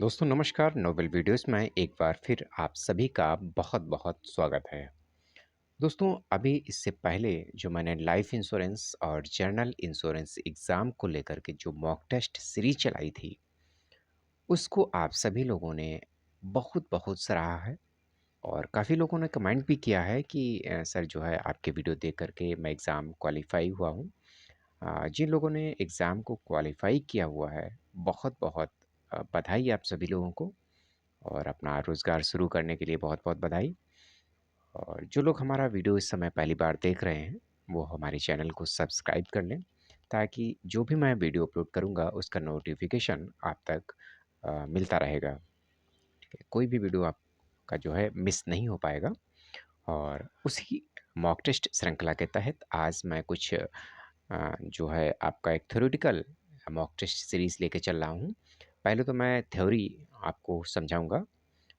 दोस्तों नमस्कार। Nobel videos में एक बार फिर आप सभी का बहुत बहुत स्वागत है। दोस्तों अभी इससे पहले जो मैंने लाइफ इंश्योरेंस और जर्नल इंश्योरेंस एग्ज़ाम को लेकर के जो मॉक टेस्ट सीरीज चलाई थी, उसको आप सभी लोगों ने बहुत बहुत सराहा है और काफ़ी लोगों ने कमेंट भी किया है कि सर जो है आपके वीडियो देख कर के मैं एग्ज़ाम क्वालिफ़ाई हुआ हूँ। जिन लोगों ने एग्ज़ाम को क्वालिफ़ाई किया हुआ है, बहुत बहुत बधाई आप सभी लोगों को। और अपना रोज़गार शुरू करने के लिए बहुत-बहुत बधाई। और जो लोग हमारा वीडियो इस समय पहली बार देख रहे हैं, वो हमारे चैनल को सब्सक्राइब कर लें, ताकि जो भी मैं वीडियो अपलोड करूँगा, उसका नोटिफ़िकेशन आप तक मिलता रहेगा। ठीक है? कोई भी वीडियो आपका जो है मिस नहीं हो पाएगा। और उसी मॉक टेस्ट श्रृंखला के तहत आज मैं कुछ जो है आपका एक थ्योरेटिकल मॉक टेस्ट सीरीज़ लेके चल रहा हूँ। पहले तो मैं थ्योरी आपको समझाऊँगा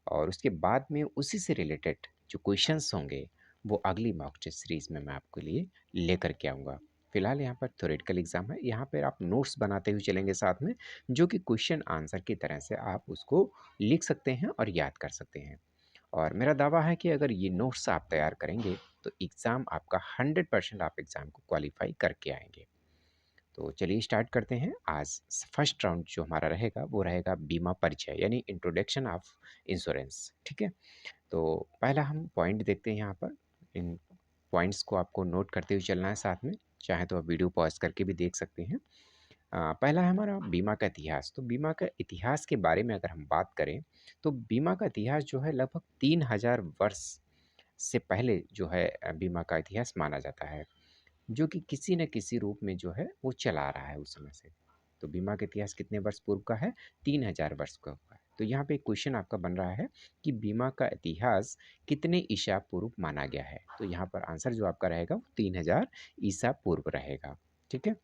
और उसके बाद में उसी से रिलेटेड जो क्वेश्चंस होंगे वो अगली मॉक टेस्ट सीरीज़ में मैं आपके लिए लेकर के आऊँगा। फ़िलहाल यहाँ पर थ्योरेटिकल एग्ज़ाम है, यहाँ पर आप नोट्स बनाते हुए चलेंगे साथ में, जो कि क्वेश्चन आंसर की तरह से आप उसको लिख सकते हैं और याद कर सकते हैं। और मेरा दावा है कि अगर ये नोट्स आप तैयार करेंगे तो एग्ज़ाम आपका 100% आप एग्ज़ाम को क्वालिफ़ाई करके आएँगे। तो चलिए स्टार्ट करते हैं। आज फर्स्ट राउंड जो हमारा रहेगा वो रहेगा बीमा परिचय यानी इंट्रोडक्शन ऑफ इंश्योरेंस। ठीक है? तो पहला हम पॉइंट देखते हैं यहाँ पर। इन पॉइंट्स को आपको नोट करते हुए चलना है साथ में, चाहे तो आप वीडियो पॉज़ करके भी देख सकते हैं। पहला है हमारा बीमा का इतिहास। तो बीमा का इतिहास के बारे में अगर हम बात करें, तो बीमा का इतिहास जो है लगभग 3000 वर्ष से पहले जो है बीमा का इतिहास माना जाता है, जो कि किसी न किसी रूप में जो है वो चला आ रहा है उस समय से। तो बीमा का इतिहास कितने वर्ष पूर्व का है? 3000 वर्ष का हुआ है। तो यहाँ पे एक क्वेश्चन आपका बन रहा है कि बीमा का इतिहास कितने ईसा पूर्व माना गया है? तो यहाँ पर आंसर जो आपका रहेगा वो 3000 ईसा पूर्व रहेगा। ठीक है?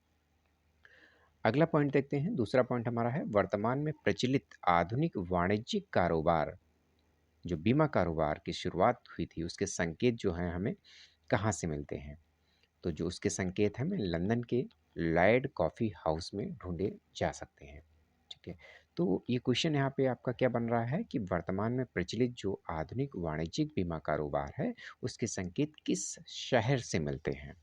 अगला पॉइंट देखते हैं। दूसरा पॉइंट हमारा है वर्तमान में प्रचलित आधुनिक वाणिज्यिक कारोबार, जो बीमा कारोबार की शुरुआत हुई थी, उसके संकेत जो हैं हमें कहाँ से मिलते हैं? तो जो उसके संकेत हमें लंदन के लॉयड कॉफ़ी हाउस में ढूँढे जा सकते हैं। ठीक है? तो ये क्वेश्चन यहाँ पे आपका क्या बन रहा है कि वर्तमान में प्रचलित जो आधुनिक वाणिज्यिक बीमा कारोबार है, उसके संकेत किस शहर से मिलते हैं?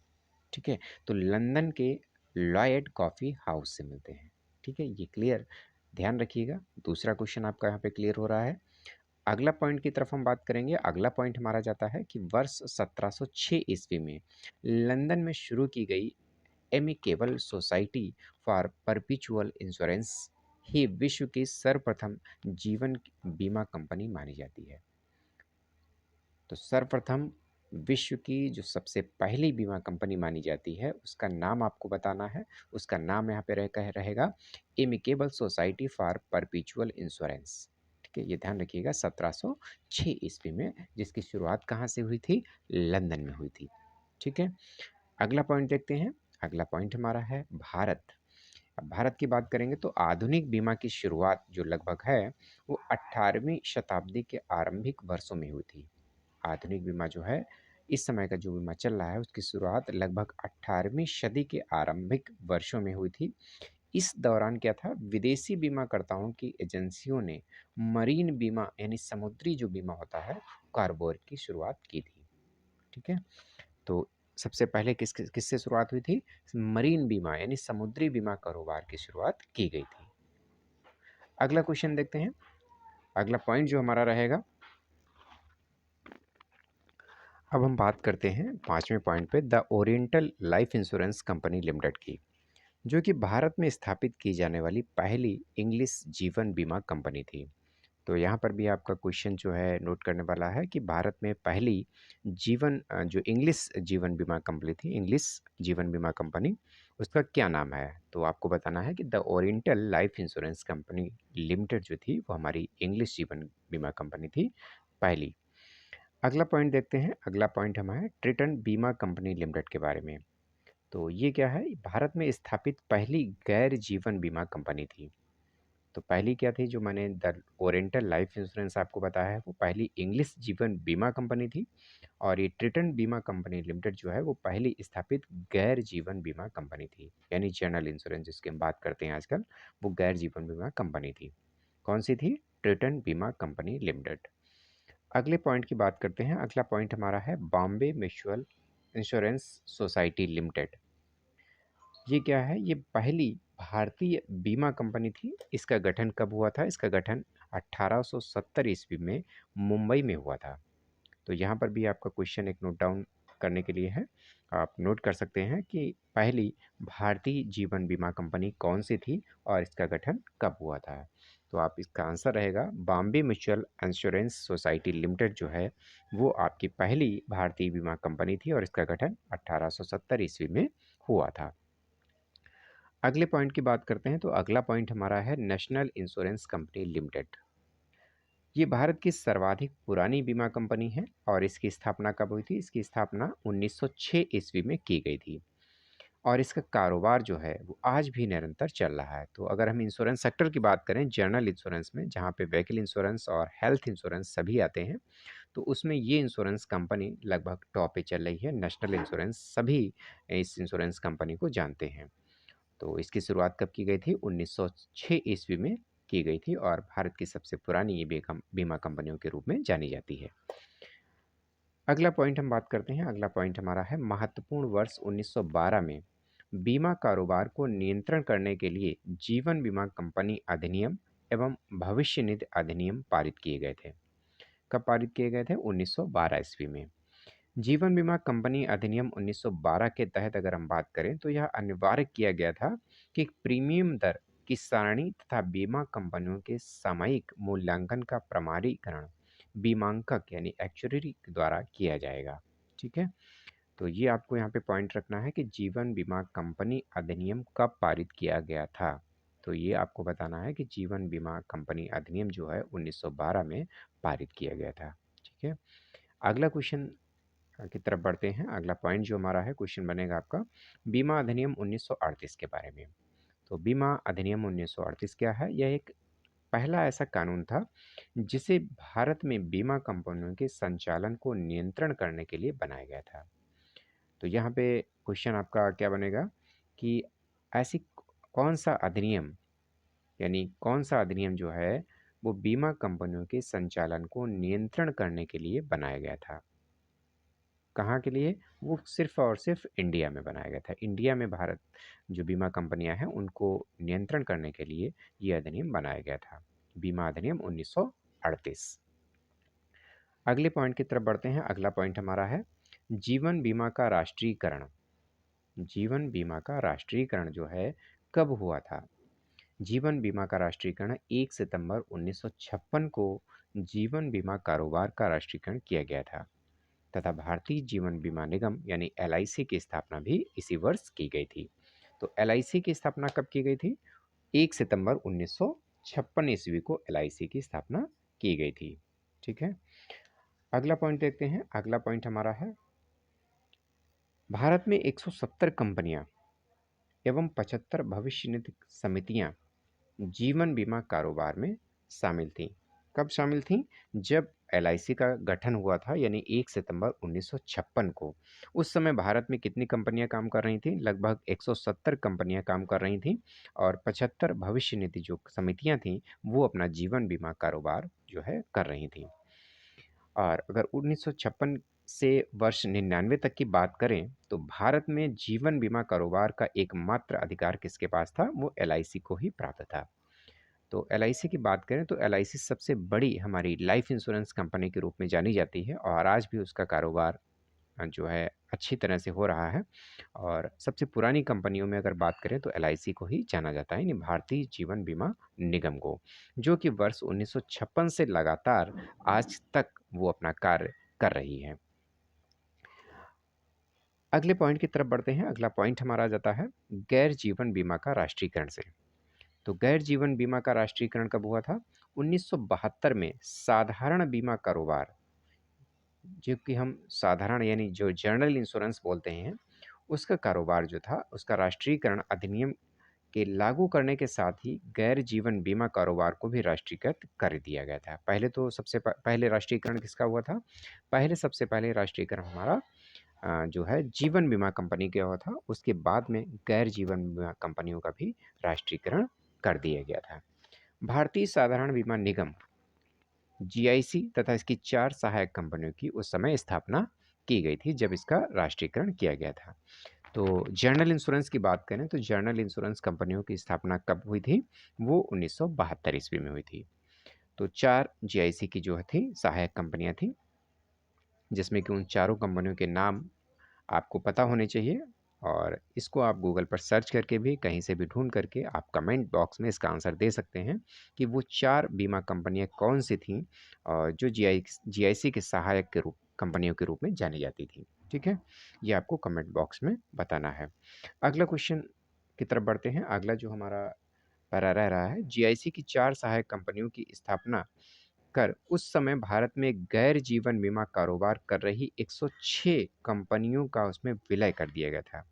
ठीक है? तो लंदन के लॉयड कॉफ़ी हाउस से मिलते हैं। ठीक है? ये क्लियर ध्यान रखिएगा। दूसरा क्वेश्चन आपका यहाँ पे क्लियर हो रहा है। अगला पॉइंट की तरफ हम बात करेंगे। अगला पॉइंट हमारा जाता है कि वर्ष 1706 ईस्वी में लंदन में शुरू की गई amicable society for perpetual insurance ही विश्व की सर्वप्रथम जीवन बीमा कंपनी मानी जाती है। तो सर्वप्रथम विश्व की जो सबसे पहली बीमा कंपनी मानी जाती है, उसका नाम आपको बताना है। उसका नाम यहाँ पे रहेगा amicable society for perpetual insurance. ठीक है? ये ध्यान रखिएगा 1706 ईस्वी में, जिसकी शुरुआत कहाँ से हुई थी? लंदन में हुई थी। ठीक है? अगला पॉइंट देखते हैं। अगला पॉइंट हमारा है भारत। अब भारत की बात करेंगे तो आधुनिक बीमा की शुरुआत जो लगभग है, वो 18वीं शताब्दी के आरंभिक वर्षों में हुई थी। आधुनिक बीमा जो है, इस समय का जो बीमा चल रहा है, उसकी शुरुआत लगभग 18वीं सदी के आरंभिक वर्षों में हुई थी। इस दौरान क्या था, विदेशी बीमाकर्ताओं की एजेंसियों ने मरीन बीमा यानी समुद्री जो बीमा होता है, कारोबार की शुरुआत की थी। ठीक है? तो सबसे पहले किससे शुरुआत हुई थी? मरीन बीमा यानी समुद्री बीमा कारोबार की शुरुआत की गई थी। अगला क्वेश्चन देखते हैं। अगला पॉइंट जो हमारा रहेगा, अब हम बात करते हैं 5वें पॉइंट पे the oriental life insurance company limited की, जो कि भारत में स्थापित की जाने वाली पहली इंग्लिश जीवन बीमा कंपनी थी। तो यहाँ पर भी आपका क्वेश्चन जो है नोट करने वाला है कि भारत में पहली जो इंग्लिश जीवन बीमा कंपनी थी, इंग्लिश जीवन बीमा कंपनी, उसका क्या नाम है? तो आपको बताना है कि the oriental life insurance company limited जो थी, वो हमारी इंग्लिश जीवन बीमा कंपनी थी पहली। अगला पॉइंट देखते हैं। अगला पॉइंट हमारा है ट्रिटन बीमा कंपनी लिमिटेड के बारे में। तो ये क्या है? भारत में स्थापित पहली गैर जीवन बीमा कंपनी थी। तो पहली क्या थी? जो मैंने द ओरिएंटल लाइफ इंश्योरेंस आपको बताया है, वो पहली इंग्लिश जीवन बीमा कंपनी थी। और ये ट्रिटन बीमा कंपनी लिमिटेड जो है, वो पहली स्थापित गैर जीवन बीमा कंपनी थी, यानी जनरल इंश्योरेंस जिसकी हम बात करते हैं आजकल, वो गैर जीवन बीमा कंपनी थी। कौन सी थी? ट्रिटन बीमा कंपनी लिमिटेड। अगले पॉइंट की बात करते हैं। अगला पॉइंट हमारा है Bombay mutual insurance society limited. ये क्या है? ये पहली भारतीय बीमा कंपनी थी। इसका गठन कब हुआ था? इसका गठन 1870 ईस्वी में मुंबई में हुआ था। तो यहाँ पर भी आपका क्वेश्चन एक नोट डाउन करने के लिए है। आप नोट कर सकते हैं कि पहली भारतीय जीवन बीमा कंपनी कौन सी थी और इसका गठन कब हुआ था। तो आप इसका आंसर रहेगा Bombay mutual insurance society limited जो है वो आपकी पहली भारतीय बीमा कंपनी थी और इसका गठन 1870 ईस्वी में हुआ था। अगले पॉइंट की बात करते हैं। तो अगला पॉइंट हमारा है नेशनल इंश्योरेंस कंपनी लिमिटेड। ये भारत की सर्वाधिक पुरानी बीमा कंपनी है और इसकी स्थापना कब हुई थी? इसकी स्थापना 1906 ईस्वी में की गई थी और इसका कारोबार जो है वो आज भी निरंतर चल रहा है। तो अगर हम इंश्योरेंस सेक्टर की बात करें, जनरल इंश्योरेंस में, जहाँ पे व्हीकल इंश्योरेंस और हेल्थ इंश्योरेंस सभी आते हैं, तो उसमें ये इंश्योरेंस कंपनी लगभग टॉप पे चल रही है। नेशनल इंश्योरेंस, सभी इस इंश्योरेंस कंपनी को जानते हैं। तो इसकी शुरुआत कब की गई थी? 1906 ईस्वी में की गई थी और भारत की सबसे पुरानी ये बीमा कंपनियों के रूप में जानी जाती है। अगला पॉइंट हम बात करते हैं। अगला पॉइंट हमारा है महत्वपूर्ण वर्ष 1912 में बीमा कारोबार को नियंत्रण करने के लिए जीवन बीमा कंपनी अधिनियम एवं भविष्य निधि अधिनियम पारित किए गए थे। कब पारित किए गए थे? 1912 ईस्वी में। जीवन बीमा कंपनी अधिनियम 1912 के तहत अगर हम बात करें तो यह अनिवार्य किया गया था कि प्रीमियम दर की सारणी तथा बीमा कंपनियों के सामयिक मूल्यांकन का प्रमाणीकरण बीमांकक यानी एक्चुअरी के द्वारा किया जाएगा। ठीक है, तो ये आपको यहाँ पे पॉइंट रखना है कि जीवन बीमा कंपनी अधिनियम कब पारित किया गया था। तो ये आपको बताना है कि जीवन बीमा कंपनी अधिनियम जो है 1912 में पारित किया गया था। ठीक है, अगला क्वेश्चन की तरफ बढ़ते हैं। अगला पॉइंट जो हमारा है, क्वेश्चन बनेगा आपका बीमा अधिनियम 1938 के बारे में। तो बीमा अधिनियम 1938 क्या है? यह एक पहला ऐसा कानून था जिसे भारत में बीमा कंपनियों के संचालन को नियंत्रण करने के लिए बनाया गया था। तो यहाँ पे क्वेश्चन आपका क्या बनेगा कि ऐसी कौन सा अधिनियम, यानी कौन सा अधिनियम जो है वो बीमा कंपनियों के संचालन को नियंत्रण करने के लिए बनाया गया था। कहाँ के लिए? वो सिर्फ़ और सिर्फ़ इंडिया में बनाया गया था। इंडिया में भारत जो बीमा कंपनियाँ हैं उनको नियंत्रण करने के लिए ये अधिनियम बनाया गया था। बीमा अधिनियम 1938। अगले पॉइंट की तरफ बढ़ते हैं। अगला पॉइंट हमारा है जीवन बीमा का राष्ट्रीयकरण। जीवन बीमा का राष्ट्रीयकरण जो है कब हुआ था? जीवन बीमा का राष्ट्रीयकरण 1 सितंबर 1956 को जीवन बीमा कारोबार का राष्ट्रीयकरण किया गया था तथा भारतीय जीवन बीमा निगम यानी एलआईसी की स्थापना भी इसी वर्ष की गई थी। तो एलआईसी की स्थापना कब की गई थी? 1 सितंबर 1956 ईस्वी को एलआईसी की स्थापना की गई थी। ठीक है, अगला पॉइंट देखते हैं। अगला पॉइंट हमारा है भारत में 170 कंपनियां एवं 75 भविष्य निधि समितियां जीवन बीमा कारोबार में शामिल थीं। कब शामिल थीं? जब एलआईसी का गठन हुआ था, यानी 1 सितंबर 1956 को। उस समय भारत में कितनी कंपनियां काम कर रही थीं? लगभग 170 कंपनियां काम कर रही थीं और 75 भविष्य निधि जो समितियां थीं वो अपना जीवन बीमा कारोबार जो है कर रही थीं। और अगर 1956 से वर्ष 99 तक की बात करें तो भारत में जीवन बीमा कारोबार का एकमात्र अधिकार किसके पास था? वो एलआईसी को ही प्राप्त था। तो एलआईसी की बात करें तो एलआईसी सबसे बड़ी हमारी लाइफ इंश्योरेंस कंपनी के रूप में जानी जाती है और आज भी उसका कारोबार जो है अच्छी तरह से हो रहा है। और सबसे पुरानी कंपनियों में अगर बात करें तो एलआईसी को ही जाना जाता है, यानी भारतीय जीवन बीमा निगम को, जो कि वर्ष 1956 से लगातार आज तक वो अपना कार्य कर रही है। अगले पॉइंट की तरफ बढ़ते हैं। अगला पॉइंट हमारा आ जाता है गैर जीवन बीमा का राष्ट्रीयकरण से। तो गैर जीवन बीमा का राष्ट्रीयकरण कब हुआ था? 1972 में साधारण बीमा कारोबार, जो कि हम साधारण यानी जो जनरल इंश्योरेंस बोलते हैं, उसका कारोबार जो था उसका राष्ट्रीयकरण अधिनियम के लागू करने के साथ ही गैर जीवन बीमा कारोबार को भी राष्ट्रीयकृत कर दिया गया था। पहले तो सबसे पहले राष्ट्रीयकरण किसका हुआ था? सबसे पहले राष्ट्रीयकरण हमारा जो है जीवन बीमा कंपनी का हुआ था। उसके बाद में गैर जीवन बीमा कंपनियों का भी राष्ट्रीयकरण कर दिया गया था। भारतीय साधारण बीमा निगम जीआईसी तथा इसकी 4 सहायक कंपनियों की उस समय स्थापना की गई थी जब इसका राष्ट्रीयकरण किया गया था। तो जनरल इंश्योरेंस की बात करें तो जनरल इंश्योरेंस कंपनियों की स्थापना कब हुई थी? वो 1972 ईस्वी में हुई थी। तो 4 जीआईसी की जो थी सहायक कंपनियाँ थीं, जिसमें कि उन चारों कंपनियों के नाम आपको पता होने चाहिए और इसको आप गूगल पर सर्च करके भी कहीं से भी ढूँढ करके आप कमेंट बॉक्स में इसका आंसर दे सकते हैं कि वो 4 बीमा कंपनियाँ कौन-सी थीं जो जीआईसी के सहायक के रूप कंपनियों के रूप में जानी जाती थीं। ठीक है? ये आपको कमेंट बॉक्स में बताना है। अगला क्वेश्चन की तरफ बढ़ते हैं। अगला जो हमारा पैरा रह रहा है, जीआईसी की 4 सहायक कंपनियों की स्थापना कर उस समय भारत में गैर जीवन बीमा कारोबार कर रही 106 कंपनियों का उसमें विलय कर दिया गया था।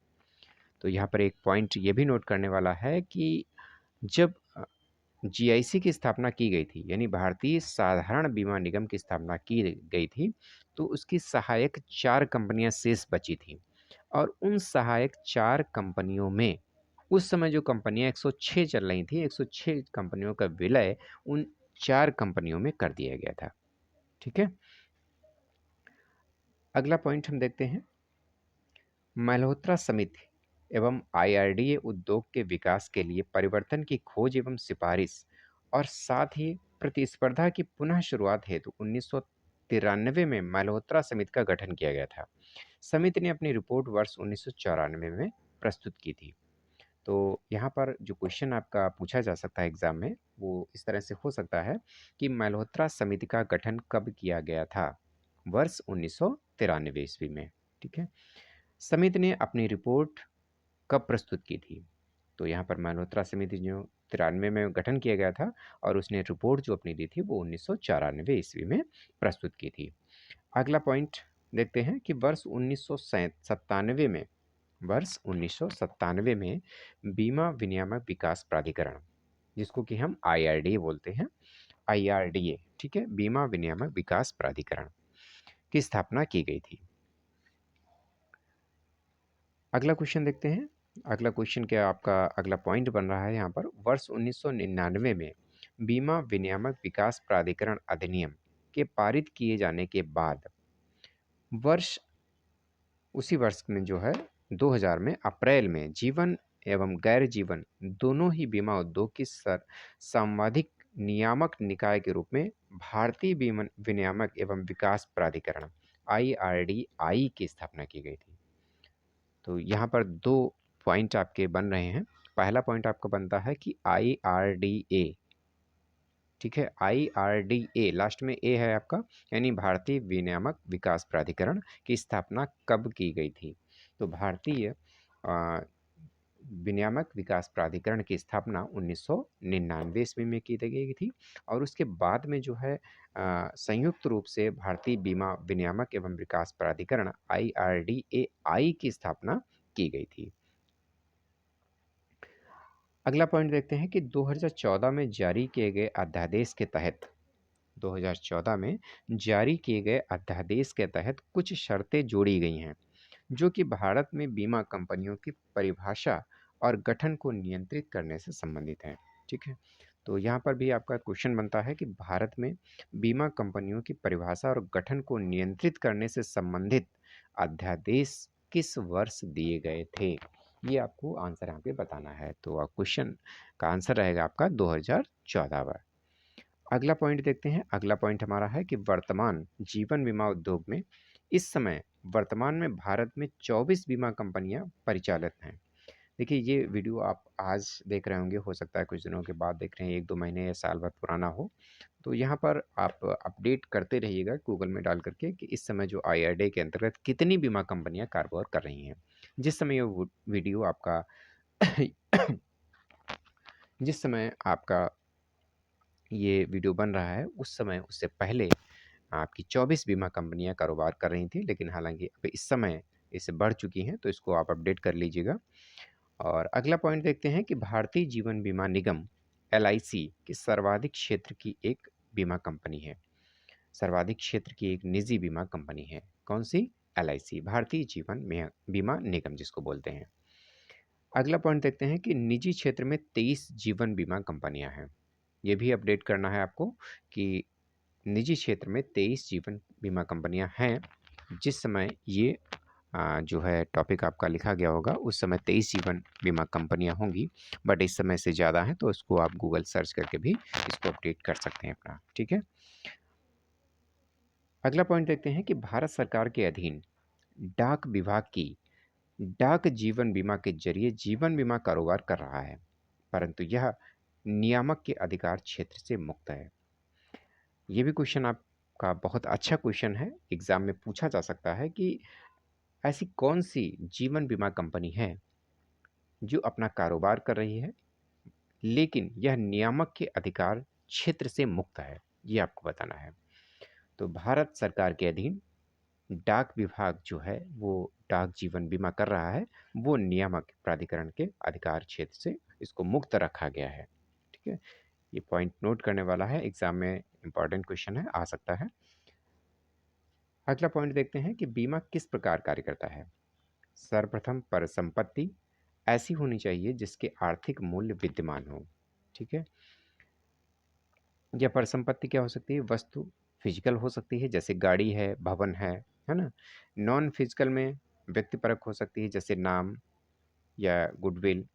तो यहाँ पर एक पॉइंट ये भी नोट करने वाला है कि जब जीआईसी की स्थापना की गई थी, यानी भारतीय साधारण बीमा निगम की स्थापना की गई थी, तो उसकी सहायक 4 कंपनियाँ शेष बची थीं और उन सहायक 4 कंपनियों में उस समय जो कंपनियाँ 106 चल रही थीं, 106 कंपनियों का विलय उन 4 कंपनियों में कर दिया गया था। ठीक है? अगला पॉइंट हम देखते हैं, मल्होत्रा समिति एवं आईआरडीए उद्योग के विकास के लिए परिवर्तन की खोज एवं सिफारिश और साथ ही प्रतिस्पर्धा की पुनः शुरुआत हेतु 1993 में मल्होत्रा समिति का गठन किया गया था। समिति ने अपनी रिपोर्ट वर्ष 1994 में प्रस्तुत की थी। तो यहाँ पर जो क्वेश्चन आपका पूछा जा सकता है एग्जाम में, वो इस तरह से हो सकता है कि मल्होत्रा समिति का गठन कब किया गया था? वर्ष 1993 ईस्वी में। ठीक है? समिति ने अपनी रिपोर्ट कब प्रस्तुत की थी? तो यहाँ पर मल्होत्रा समिति जो 93 में गठन किया गया था और उसने रिपोर्ट जो अपनी दी थी वो 1994 ईस्वी में प्रस्तुत की थी। अगला पॉइंट देखते हैं कि वर्ष 1997 में बीमा विनियामक विकास प्राधिकरण, जिसको कि हम आईआरडीए बोलते हैं, आईआरडीए, ठीक है? बीमा विनियामक विकास प्राधिकरण की स्थापना की गई थी। अगला क्वेश्चन देखते हैं। अगला क्वेश्चन क्या आपका अगला पॉइंट बन रहा है यहाँ पर, वर्ष 1999 में बीमा विनियामक विकास प्राधिकरण अधिनियम के पारित किए जाने के बाद वर्ष उसी वर्ष में जो है 2000 में अप्रैल में जीवन एवं गैर जीवन दोनों ही बीमा उद्योग की संवादिक नियामक निकाय के रूप में भारतीय बीमा विनियामक एवं विकास प्राधिकरण आईआरडीआई की स्थापना की गई थी। तो यहाँ पर 2 पॉइंट आपके बन रहे हैं। पहला पॉइंट आपका बनता है कि आईआरडीए, ठीक है? आईआरडीए लास्ट में ए है आपका, यानी भारतीय विनियामक विकास प्राधिकरण की स्थापना कब की गई थी? तो भारतीय विनियामक विकास प्राधिकरण की स्थापना 1999 ईस्वी में की गई थी और उसके बाद में जो है संयुक्त रूप से भारतीय बीमा विनियामक एवं विकास प्राधिकरण आईआरडीएआई की स्थापना की गई थी। अगला पॉइंट देखते हैं कि 2014 में जारी किए गए अध्यादेश के तहत 2014 में जारी किए गए अध्यादेश के तहत कुछ शर्तें जोड़ी गई हैं जो कि भारत में बीमा कंपनियों की परिभाषा और गठन को नियंत्रित करने से संबंधित हैं। ठीक है? तो यहाँ पर भी आपका क्वेश्चन बनता है कि भारत में बीमा कंपनियों की परिभाषा और गठन को नियंत्रित करने से संबंधित अध्यादेश किस वर्ष दिए गए थे? ये आपको आंसर यहाँ पे बताना है। तो क्वेश्चन का आंसर रहेगा आपका 2014। अगला पॉइंट देखते हैं। अगला पॉइंट हमारा है कि वर्तमान जीवन बीमा उद्योग में इस समय वर्तमान में भारत में 24 बीमा कंपनियां परिचालित हैं। देखिए ये वीडियो आप आज देख रहे होंगे, हो सकता है कुछ दिनों के बाद देख रहे हैं, 1-2 महीने या साल भर पुराना हो। तो यहाँ पर आप अपडेट करते रहिएगा गूगल में डाल करके कि इस समय जो आईआरडीए के अंतर्गत कितनी बीमा कंपनियां कारोबार कर रही हैं। जिस समय ये वीडियो आपका जिस समय आपका ये वीडियो बन रहा है उस समय उससे पहले आपकी 24 बीमा कंपनियां कारोबार कर रही थी, लेकिन हालांकि अब इस समय इससे बढ़ चुकी हैं, तो इसको आप अपडेट कर लीजिएगा। और अगला पॉइंट देखते हैं कि भारतीय जीवन बीमा निगम एलआईसी की सर्वाधिक क्षेत्र की एक बीमा कंपनी है। सर्वाधिक क्षेत्र की एक निजी बीमा कंपनी है। कौन सी? एलआईसी, भारतीय जीवन बीमा निगम जिसको बोलते हैं। अगला पॉइंट देखते हैं कि निजी क्षेत्र में 23 जीवन बीमा कंपनियां हैं। ये भी अपडेट करना है आपको कि निजी क्षेत्र में 23 जीवन बीमा कंपनियां हैं। जिस समय ये जो है टॉपिक आपका लिखा गया होगा उस समय 23 जीवन बीमा कंपनियां होंगी, बट इस समय से ज़्यादा है, तो इसको आप गूगल सर्च करके भी इसको अपडेट कर सकते हैं अपना। ठीक है, अगला पॉइंट देखते हैं कि भारत सरकार के अधीन डाक विभाग की डाक जीवन बीमा के जरिए जीवन बीमा कारोबार कर रहा है, परंतु यह नियामक के अधिकार क्षेत्र से मुक्त है। ये भी क्वेश्चन आपका बहुत अच्छा क्वेश्चन है, एग्जाम में पूछा जा सकता है कि ऐसी कौन सी जीवन बीमा कंपनी है जो अपना कारोबार कर रही है लेकिन यह नियामक के अधिकार क्षेत्र से मुक्त है, ये आपको बताना है। तो भारत सरकार के अधीन डाक विभाग जो है वो डाक जीवन बीमा कर रहा है, वो नियामक प्राधिकरण के अधिकार क्षेत्र से इसको मुक्त रखा गया है। ठीक है, ये पॉइंट नोट करने वाला है, एग्जाम में इंपॉर्टेंट क्वेश्चन है, आ सकता है। अगला पॉइंट देखते हैं कि बीमा किस प्रकार कार्य करता है। सर्वप्रथम परिसंपत्ति ऐसी होनी चाहिए जिसके आर्थिक मूल्य विद्यमान हो। ठीक है, यह परिसंपत्ति क्या हो सकती है, वस्तु फिजिकल हो सकती है जैसे गाड़ी है, भवन है ना। नॉन फिजिकल में व्यक्तिपरक हो सकती है जैसे नाम या गुडविल।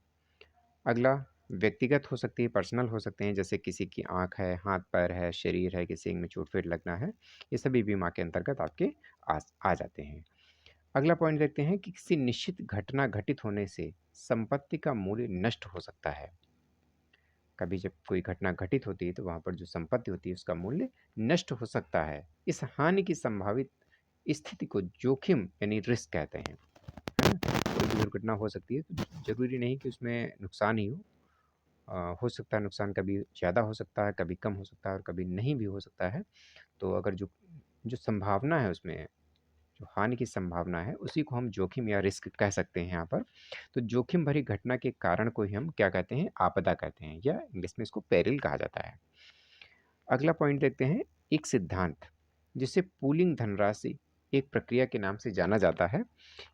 अगला व्यक्तिगत हो सकती है, पर्सनल हो सकते हैं जैसे किसी की आंख है, हाथ पैर है, शरीर है, किसी में चोट फिर लगना है, ये सभी बीमा के अंतर्गत आपके आ जाते हैं। अगला पॉइंट देखते हैं कि किसी निश्चित घटना घटित होने से संपत्ति का मूल्य नष्ट हो सकता है। कभी जब कोई घटना घटित होती है तो वहाँ पर जो संपत्ति होती है उसका मूल्य नष्ट हो सकता है। इस हानि की संभावित स्थिति को जोखिम यानी रिस्क कहते हैं, है ना। कोई भी दुर्घटना हो सकती है तो जरूरी नहीं कि उसमें नुकसान ही हो। हो सकता है नुकसान कभी ज़्यादा हो सकता है, कभी कम हो सकता है और कभी नहीं भी हो सकता है। तो अगर जो जो संभावना है उसमें, जो हानि की संभावना है उसी को हम जोखिम या रिस्क कह सकते हैं यहाँ पर। तो जोखिम भरी घटना के कारण को ही हम क्या कहते हैं, आपदा कहते हैं, या इंग्लिश में इसको पेरिल कहा जाता है। अगला पॉइंट देखते हैं, एक सिद्धांत जिसे पूलिंग धनराशि एक प्रक्रिया के नाम से जाना जाता है।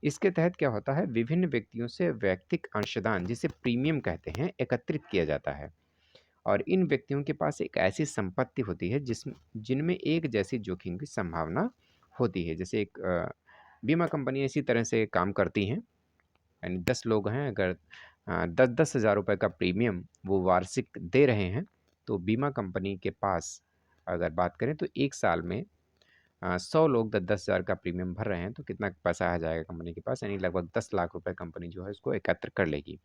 इसके तहत क्या होता है, विभिन्न व्यक्तियों से वैयक्तिक अंशदान जिसे प्रीमियम कहते हैं एकत्रित किया जाता है, और इन व्यक्तियों के पास एक ऐसी संपत्ति होती है जिनमें एक जैसी जोखिम की संभावना होती है। जैसे एक बीमा कंपनी इसी तरह से काम करती हैं, यानी 10 लोग हैं, अगर 10-10 हज़ार रुपए का प्रीमियम वो वार्षिक दे रहे हैं, तो बीमा कंपनी के पास अगर बात करें तो 1 साल में 100 लोग 10-10 हज़ार का प्रीमियम भर रहे हैं, तो कितना पैसा आ जाएगा कंपनी के पास, यानी लगभग 10 लाख रुपए कंपनी जो है इसको एकत्र कर लेगी।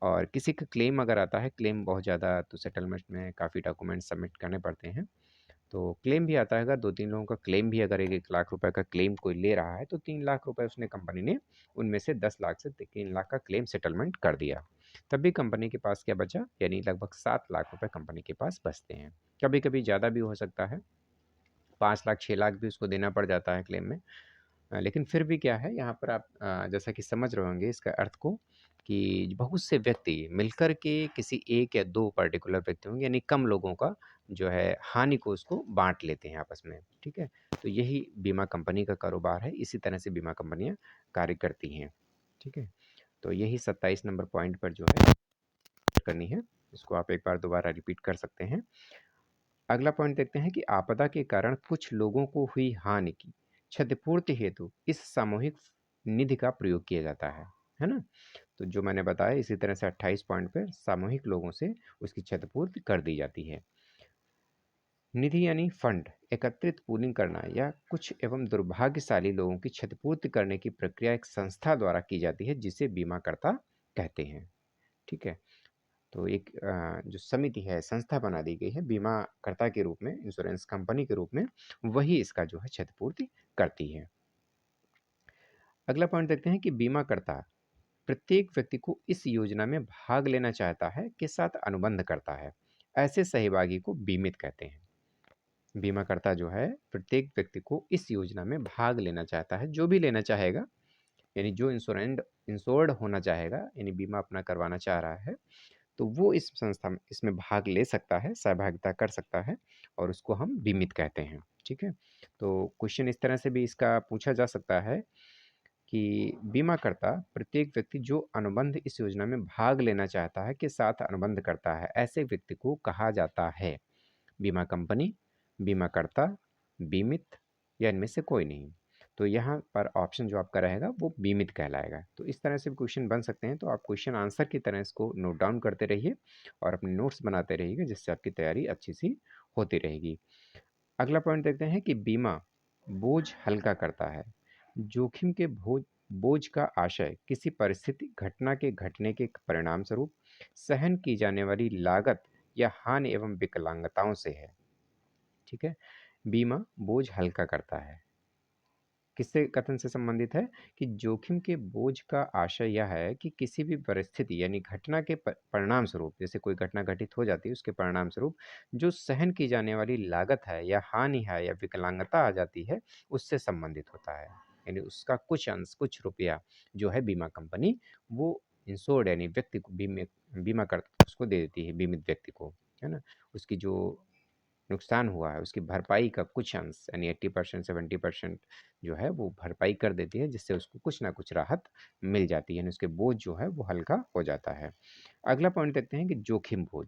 और किसी का क्लेम अगर आता है, क्लेम बहुत ज़्यादा, तो सेटलमेंट में काफ़ी डॉक्यूमेंट सबमिट करने पड़ते हैं। तो क्लेम भी आता है, अगर 2-3 लोगों का क्लेम भी, अगर 1-1 लाख रुपए का क्लेम कोई ले रहा है, तो 3 लाख रुपए उसने कंपनी ने उनमें से 10 लाख से 3 लाख का क्लेम सेटलमेंट कर दिया। तब भी कंपनी के पास क्या बचा, यानी लगभग 7 लाख रुपए कंपनी के पास बचते हैं। कभी-कभी ज़्यादा भी हो सकता है, 5 लाख, 6 लाख भी उसको देना पड़ जाता है क्लेम में। लेकिन फिर भी क्या है, यहाँ पर आप जैसा कि समझ रहे होंगे इसका अर्थ को, कि बहुत से व्यक्ति मिलकर के किसी 1 या 2 पर्टिकुलर व्यक्ति होंगे, यानी कम लोगों का जो है हानि को उसको बाँट लेते हैं आपस में, ठीक है? तो यही बीमा कंपनी का कारोबार है, इसी तरह से बीमा कंपनियाँ कार्य करती हैं, ठीक है? तो यही 27 नंबर पॉइंट पर जो है करनी है, इसको आप एक बार दोबारा रिपीट कर सकते हैं। अगला पॉइंट देखते हैं कि आपदा के कारण कुछ लोगों को हुई हानि की क्षतिपूर्ति हेतु इस सामूहिक निधि का प्रयोग किया जाता है ना। तो जो मैंने बताया इसी तरह से 28 पॉइंट पर सामूहिक लोगों से उसकी क्षतिपूर्ति कर दी जाती है। निधि यानी फंड एकत्रित पूलिंग करना या कुछ एवं दुर्भाग्यशाली लोगों की क्षतिपूर्ति करने की प्रक्रिया एक संस्था द्वारा की जाती है जिसे बीमाकर्ता कहते हैं, ठीक है। तो एक जो समिति है, संस्था बना दी गई है बीमाकर्ता के रूप में, इंश्योरेंस कंपनी के रूप में, वही इसका जो है क्षतिपूर्ति करती है। अगला पॉइंट देखते हैं कि बीमाकर्ता प्रत्येक व्यक्ति को इस योजना में भाग लेना चाहता है के साथ अनुबंध करता है, ऐसे सहभागी को बीमित कहते हैं। बीमाकर्ता जो है प्रत्येक व्यक्ति को इस योजना में भाग लेना चाहता है, जो भी लेना चाहेगा, यानी जो इंश्योर्ड होना चाहेगा, यानी बीमा अपना करवाना चाह रहा है, तो वो इस संस्था में इसमें भाग ले सकता है, सहभागिता कर सकता है, और उसको हम बीमित कहते हैं, ठीक है। तो क्वेश्चन इस तरह से भी इसका पूछा जा सकता है कि बीमाकर्ता प्रत्येक व्यक्ति जो अनुबंध इस योजना में भाग लेना चाहता है के साथ अनुबंध करता है, ऐसे व्यक्ति को कहा जाता है बीमा कंपनी, बीमाकर्ता, बीमित या इनमें से कोई नहीं। तो यहाँ पर ऑप्शन जो आपका रहेगा वो बीमित कहलाएगा। तो इस तरह से भी क्वेश्चन बन सकते हैं, तो आप क्वेश्चन आंसर की तरह इसको नोट डाउन करते रहिए और अपने नोट्स बनाते रहिएगा, जिससे आपकी तैयारी अच्छी सी होती रहेगी। अगला पॉइंट देखते हैं कि बीमा बोझ हल्का करता है। जोखिम के बोझ का आशय किसी परिस्थिति घटना के घटने के परिणाम स्वरूप सहन की जाने वाली लागत या हानि एवं विकलांगताओं से है। ठीक है, बीमा बोझ हल्का करता है। किससे कथन से संबंधित है कि जोखिम के बोझ का आशय यह है कि किसी भी परिस्थिति यानी घटना के परिणाम स्वरूप, जैसे कोई घटना घटित हो जाती है उसके परिणाम स्वरूप जो सहन की जाने वाली लागत है या हानि है या विकलांगता आ जाती है, उससे संबंधित होता है। यानी उसका कुछ अंश, कुछ रुपया जो है बीमा कंपनी वो इंश्योर्ड यानी व्यक्ति को बीमा कर उसको दे देती है, बीमित व्यक्ति को, है ना। उसकी जो नुकसान हुआ है उसकी भरपाई का कुछ अंश यानी 80% 70% जो है वो भरपाई कर देती है, जिससे उसको कुछ ना कुछ राहत मिल जाती है, यानी उसके बोझ जो है वो हल्का हो जाता है। अगला पॉइंट देखते हैं कि जोखिम बोझ।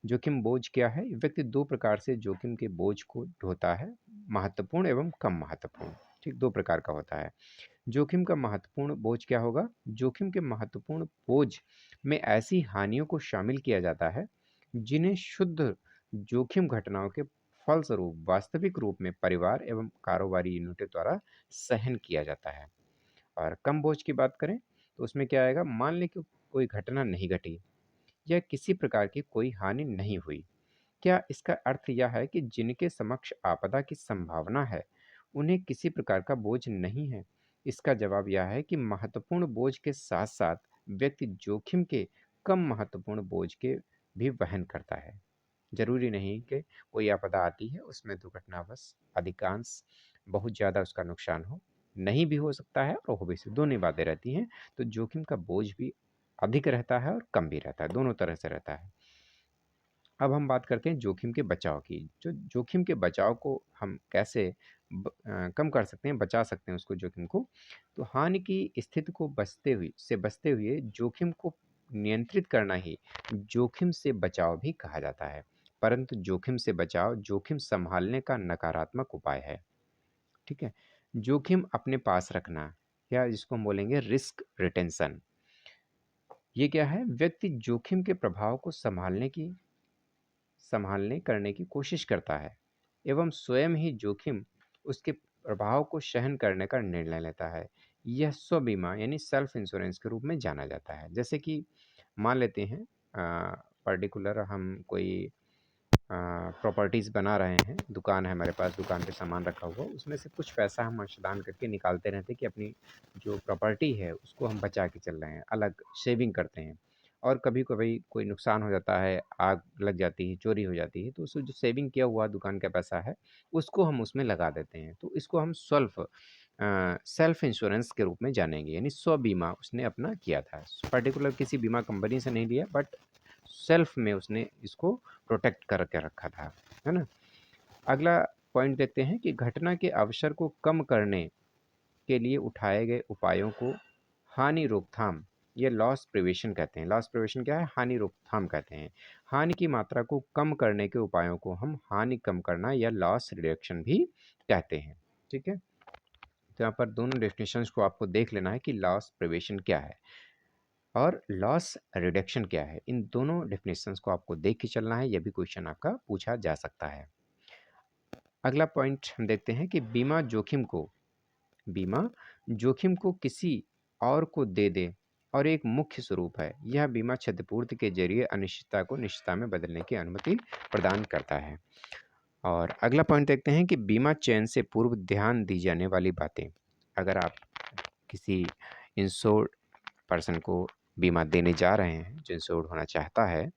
जोखिम बोझ क्या है? व्यक्ति दो प्रकार से जोखिम के बोझ को ढोता है, महत्वपूर्ण एवं कम महत्वपूर्ण। ठीक, दो प्रकार का होता है। जोखिम का महत्वपूर्ण बोझ क्या होगा? जोखिम के महत्वपूर्ण बोझ में ऐसी हानियों को शामिल किया जाता है जिन्हें शुद्ध जोखिम घटनाओं के फलस्वरूप वास्तविक रूप में परिवार एवं कारोबारी यूनिटों द्वारा सहन किया जाता है। और कम बोझ की बात करें तो उसमें क्या आएगा? मान लें कि कोई घटना नहीं घटी या किसी प्रकार की कोई हानि नहीं हुई। क्या इसका अर्थ यह है कि जिनके समक्ष आपदा की संभावना है, उन्हें किसी प्रकार का बोझ नहीं है? इसका जवाब यह है कि महत्वपूर्ण बोझ के साथ-साथ व्यक्ति जोखिम के कम महत्वपूर्ण बोझ के भी वहन करता है। ज़रूरी नहीं कि कोई आपदा आती है, उसमें दुर्घटनावश अधिकांश बहुत ज़्यादा उसका नुकसान हो, नहीं भी हो सकता है और हो भी सकता है, दोनों ही बातें रहती हैं। तो जोखिम का बोझ भी अधिक रहता है और कम भी रहता है, दोनों तरह से रहता है। अब हम बात करते हैं जोखिम के बचाव की। जो जोखिम के बचाव को हम कैसे कम कर सकते हैं, बचा सकते हैं उसको जोखिम को। तो हानि की स्थिति को बचते हुए जोखिम को नियंत्रित करना ही जोखिम से बचाव भी कहा जाता है। परंतु जोखिम से बचाव जोखिम सँभालने का नकारात्मक उपाय है। ठीक है? जोखिम अपने पास रखना या जिसको हम बोलेंगे रिस्क रिटेंशन। ये क्या है? व्यक्ति जोखिम के प्रभाव को संभालने करने की कोशिश करता है एवं स्वयं ही जोखिम उसके प्रभाव को सहन करने का निर्णय लेता है। यह स्व बीमा यानी सेल्फ इंश्योरेंस के रूप में जाना जाता है। जैसे कि मान लेते हैं पर्टिकुलर हम कोई प्रॉपर्टीज़ बना रहे हैं, दुकान है हमारे पास, दुकान पे सामान रखा हुआ, उसमें से कुछ पैसा हम अंशदान करके निकालते रहते हैं कि अपनी जो प्रॉपर्टी है उसको हम बचा के चल रहे हैं, अलग सेविंग करते हैं। और कभी-कभी कोई नुकसान हो जाता है, आग लग जाती है, चोरी हो जाती है, तो उसमें जो सेविंग किया हुआ दुकान का पैसा है, उसको हम उसमें लगा देते हैं। तो इसको हम सेल्फ इंश्योरेंस के रूप में जानेंगे, यानी स्व बीमा उसने अपना किया था। पर्टिकुलर किसी बीमा कंपनी से नहीं लिया, बट सेल्फ में उसने इसको प्रोटेक्ट करके रखा था, है ना? अगला पॉइंट देखते हैं कि घटना के अवसर को कम करने के लिए उठाए गए उपायों को हानि रोकथाम या लॉस प्रिवेंशन कहते हैं। लॉस प्रिवेंशन क्या है? हानि रोकथाम कहते हैं। हानि की मात्रा को कम करने के उपायों को हम हानि कम करना या लॉस रिडक्शन भी कहते हैं। ठीक है? तो यहाँ पर दोनों डेफिनेशंस को आपको देख लेना है कि लॉस प्रिवेंशन क्या है और लॉस रिडक्शन क्या है। इन दोनों डेफिनेशंस को आपको देख के चलना है, यह भी क्वेश्चन आपका पूछा जा सकता है। अगला पॉइंट हम देखते हैं कि बीमा जोखिम को किसी और को दे दे और एक मुख्य स्वरूप है। यह बीमा क्षतिपूर्ति के जरिए अनिश्चितता को निश्चितता में बदलने की अनुमति प्रदान करता है। और अगला पॉइंट देखते हैं कि बीमा चयन से पूर्व ध्यान दी जाने वाली बातें। अगर आप किसी इंश्योर्ड पर्सन को बीमा देने जा रहे हैं, जो इंश्योर्ड होना चाहता है,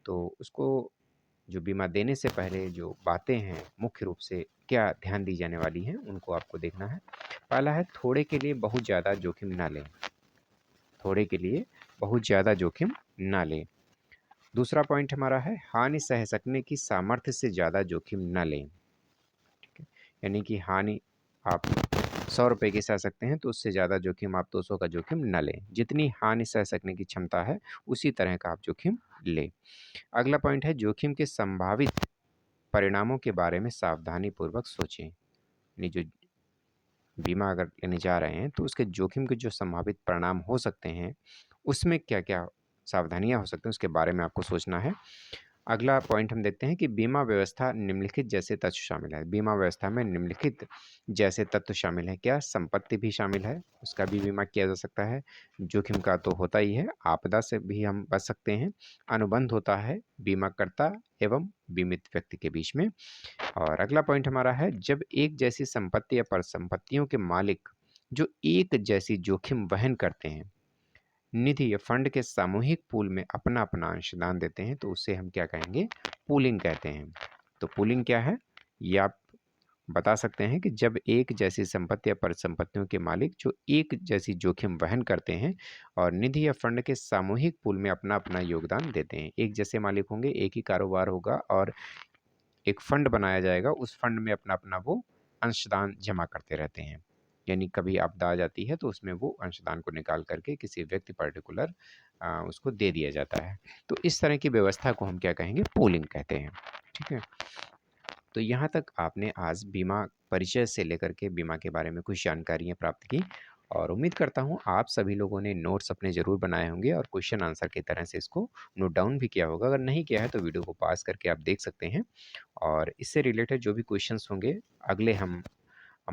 तो उसको जो बीमा देने से पहले जो बातें हैं, मुख्य रूप से क्या ध्यान दी जाने वाली हैं, उनको आपको देखना है। पहला है थोड़े के लिए बहुत ज़्यादा जोखिम ना लें। थोड़े के लिए बहुत ज़्यादा जोखिम ना लें। दूसरा पॉइंट हमारा है हानि सह सकने की सामर्थ्य से ज़्यादा जोखिम ना लें। ठीक है? यानी कि हानि आप 100 रुपए की सह सकते हैं, तो उससे ज़्यादा जोखिम आप 200 का जोखिम ना लें। जितनी हानि सह सकने की क्षमता है, उसी तरह का आप जोखिम लें। अगला पॉइंट है जोखिम के संभावित परिणामों के बारे में सावधानीपूर्वक सोचें। यानी जो बीमा अगर लेने जा रहे हैं तो उसके जोखिम के जो संभावित परिणाम हो सकते हैं, उसमें क्या-क्या सावधानियाँ हो सकती हैं, उसके बारे में आपको सोचना है। अगला पॉइंट हम देखते हैं कि बीमा व्यवस्था निम्नलिखित जैसे तत्व शामिल है। बीमा व्यवस्था में निम्नलिखित जैसे तत्व शामिल हैं। क्या संपत्ति भी शामिल है? उसका भी बीमा किया जा सकता है। जोखिम का तो होता ही है, आपदा से भी हम बच सकते हैं। अनुबंध होता है बीमाकर्ता एवं बीमित व्यक्ति के बीच में। और अगला पॉइंट हमारा है, जब एक जैसी संपत्ति या परिसंपत्तियों के मालिक जो एक जैसी जोखिम वहन करते हैं, निधि या फंड के सामूहिक पूल में अपना-अपना अंशदान देते हैं, तो उसे हम क्या कहेंगे? पूलिंग कहते हैं। तो पूलिंग क्या है? ये आप बता सकते हैं कि जब एक जैसी संपत्ति या परिसंपत्तियों के मालिक जो एक जैसी जोखिम वहन करते हैं और निधि या फंड के सामूहिक पूल में अपना-अपना योगदान देते हैं। एक जैसे मालिक होंगे, एक ही कारोबार होगा और एक फंड बनाया जाएगा, उस फंड में अपना-अपना वो अंशदान जमा करते रहते हैं। यानी कभी आपदा आ जाती है तो उसमें वो अंशदान को निकाल कर के किसी व्यक्ति पर्टिकुलर उसको दे दिया जाता है। तो इस तरह की व्यवस्था को हम क्या कहेंगे? पूलिंग कहते हैं। ठीक है? तो यहाँ तक आपने आज बीमा परिचय से लेकर के बीमा के बारे में कुछ जानकारियाँ प्राप्त की और उम्मीद करता हूँ आप सभी लोगों ने नोट्स अपने ज़रूर बनाए होंगे और क्वेश्चन आंसर की तरह से इसको नोट डाउन भी किया होगा। अगर नहीं किया है तो वीडियो को पॉज़ करके आप देख सकते हैं और इससे रिलेटेड जो भी क्वेश्चंस होंगे अगले हम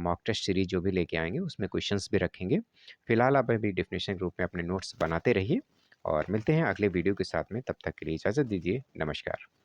मॉक टेस्ट सीरीज़ जो भी लेके आएँगे उसमें क्वेश्चंस भी रखेंगे। फिलहाल आप अभी डेफिनेशन के रूप में अपने नोट्स बनाते रहिए और मिलते हैं अगले वीडियो के साथ में। तब तक के लिए इजाज़त दीजिए। नमस्कार।